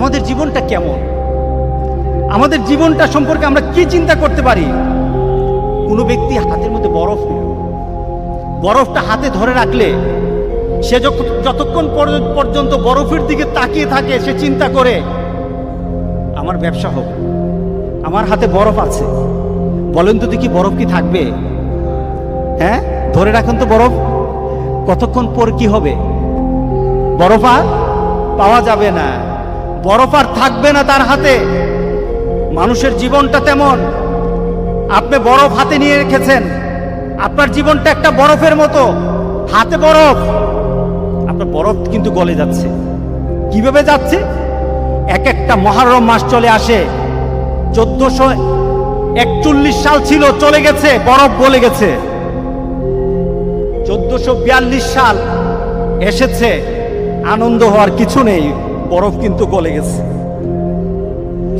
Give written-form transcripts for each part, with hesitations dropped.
আমাদের জীবনটা কেমন, আমাদের জীবনটা সম্পর্কে আমরা কি চিন্তা করতে পারি। কোনো ব্যক্তি হাতের মধ্যে বরফটা হাতে ধরে রাখলে সে যতক্ষণ পর্যন্ত বরফের দিকে তাকিয়ে থাকে, সে চিন্তা করে আমার ব্যবসা হবে, আমার হাতে বরফ আছে। বলেন তো দেখি বরফ কি থাকবে? হ্যাঁ, ধরে রাখুন তো বরফ, কতক্ষণ পর কি হবে? বরফ আর পাওয়া যাবে না, বরফ আর থাকবে না তার হাতে। মানুষের জীবনটা তেমন। আপনি বরফ হাতে নিয়ে রেখেছেন, আপনার জীবনটা একটা বরফের মতো, হাতে বরফ, আপনার বরফ কিন্তু গলে যাচ্ছে। কিভাবে যাচ্ছে? এক একটা মুহররম মাস চলে আসে, 1441 সাল ছিল, চলে গেছে, বরফ গলে গেছে। 1442 সাল এসেছে, আনন্দ হওয়ার কিছু নেই, বরফ কিন্তু গলে গেছে।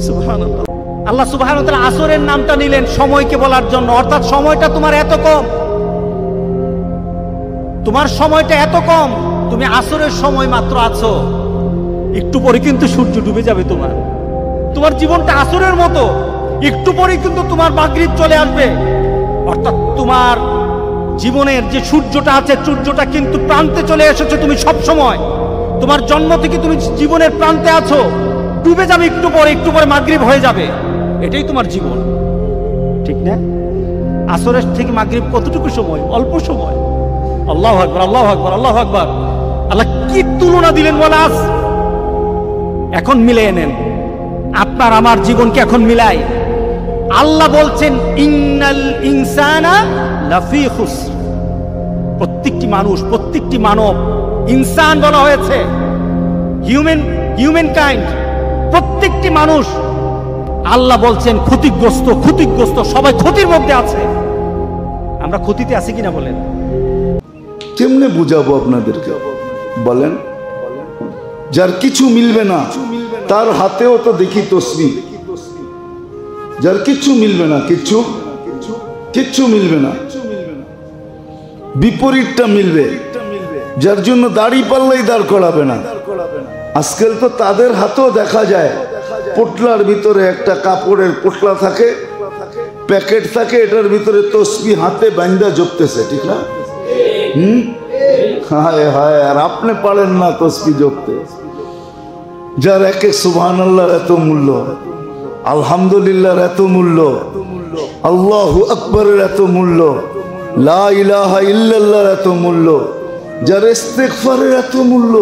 সুবহানাল্লাহ। আল্লাহ সুবহানাহু ওয়া তাআলা আসরের নামটা নিলেন সময়কে বলার জন্য, অর্থাৎ সময়টা তোমার এত কম, তোমার সময়টা এত কম, তুমি আসরের সময় মাত্র আছো, একটু পরে কিন্তু সূর্য ডুবে যাবে। তোমার জীবনটা আসরের মতো, একটু পরে কিন্তু তোমার মাগরিব চলে আসবে। অর্থাৎ তোমার জীবনের যে সূর্যটা আছে, সূর্যটা কিন্তু প্রান্তে চলে এসেছে। তুমি সব সময়, তোমার জন্ম থেকে তুমি জীবনের প্রান্তে আছো, ডুবে যাবে একটু পরে মাগরিব হয়ে যাবে। এটাই তোমার জীবন, ঠিক না? আসরের থেকে মাগরিব কতটুকু সময়? অল্প সময়। আল্লাহু আকবার, আল্লাহু আকবার, আল্লাহু আকবার। আল্লাহ কি তুলনা দিলেন বলে আজ। এখন মিলিয়ে নেন, আপনার আমার জীবনকে এখন মিলাই। আল্লাহ বলছেন ইন্নাল ইনসানা লাফি খুসর। প্রত্যেকটি মানুষ, প্রত্যেকটি মানব, ইনসান বলা হয়েছে, হিউম্যান কাইন্ড, প্রত্যেকটি মানুষ আল্লাহ বলছেন ক্ষতিগ্রস্ত, সবাই ক্ষতির মধ্যে আছে। আমরা ক্ষতিতে আছি কিনা বলেন? কেমনে বুঝাবো আপনাদেরকে বলেন? যার কিছু মিলবে না তার হাতেও তো দেখি তসবিহ, যার কিচ্ছু মিলবে না, কিচ্ছু মিলবে না, বিপরীতটা মিলবে, যার জন্য দাড়ি পাল্লাই দাঁড় করাবে না। আজকাল তো তাদের হাতেও দেখা যায় পোটলার ভিতরে একটা কাপড়ের পোটলা থাকে, প্যাকেট থাকে, এটার ভিতরে তসবিহ হাতে বান্দা জপতেছে, ঠিক না? হায় হায়, আর আপনি পারেন না তসবিহ জপতে। যার এক এক সুবহানাল্লাহর এত মূল্য, আলহামদুলিল্লাহর এত মূল্য, আল্লাহু আকবারের এত মূল্য, লা ইলাহা ইল্লাল্লাহর এত মূল্য, যার ইস্তিগফারের এত মূল্য,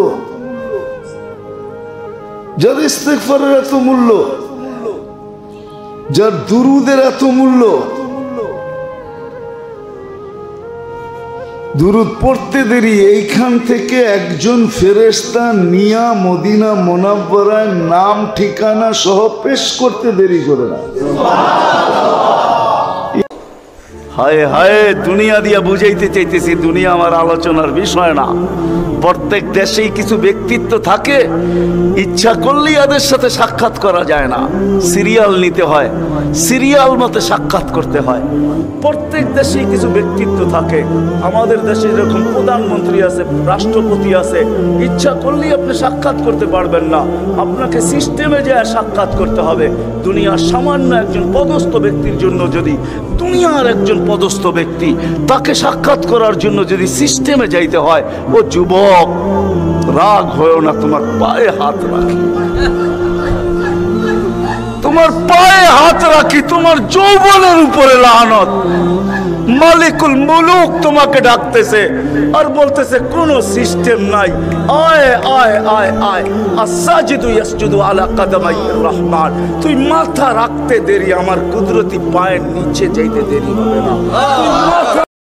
যার ইস্তিগফারের এত মূল্য, যার দুরুদের এত মূল্য। দুরুদ পড়তে দেরি, এইখান থেকে একজন ফেরেশতা নিয়া মদিনা মুনাওয়ারায় নাম ঠিকানা সহ পেশ করতে দেরি করে না। হায় হায়, দুনিয়া দিয়া বুঝাইতে চাইতেছি, দুনিয়া আমার আলোচনার বিষয় না। প্রত্যেক দেশেই কিছু ব্যক্তিত্ব থাকে, ইচ্ছা করলেই এদের সাথে সাক্ষাৎ করা যায় না, সিরিয়াল নিতে হয়, সিরিয়াল মতে সাক্ষাৎ করতে হয়। প্রত্যেক দেশেই কিছু ব্যক্তিত্ব থাকে। আমাদের দেশে যেরকম প্রধানমন্ত্রী আছে, রাষ্ট্রপতি আছে, ইচ্ছা করলেই আপনি সাক্ষাৎ করতে পারবেন না, আপনাকে সিস্টেমে যায় সাক্ষাৎ করতে হবে। দুনিয়ার সামান্য একজন পদস্থ ব্যক্তির জন্য, যদি দুনিয়ার একজন পদস্থ ব্যক্তি, তাকে সাক্ষাৎ করার জন্য যদি সিস্টেমে যাইতে হয়, ও যুবক রাগ হয়েও না, তোমার পায়ে হাত রাখি, তোমার পায়ে হাত রাখি, তোমার যৌবনের উপরে লানত। মালিকুল মুলুক তোমাকে ডাকতেছে আর বলতেছে কোনো সিস্টেম নাই, আয় আয় আয় আয়, আসাজিদু ইয়াসজুদু আলা কাদামাইর রহমান। তুই মাথা রাখতে দেরি, আমার কুদরতি পায়ের নিচে যাইতে দেরি হবে না। তুই মাথা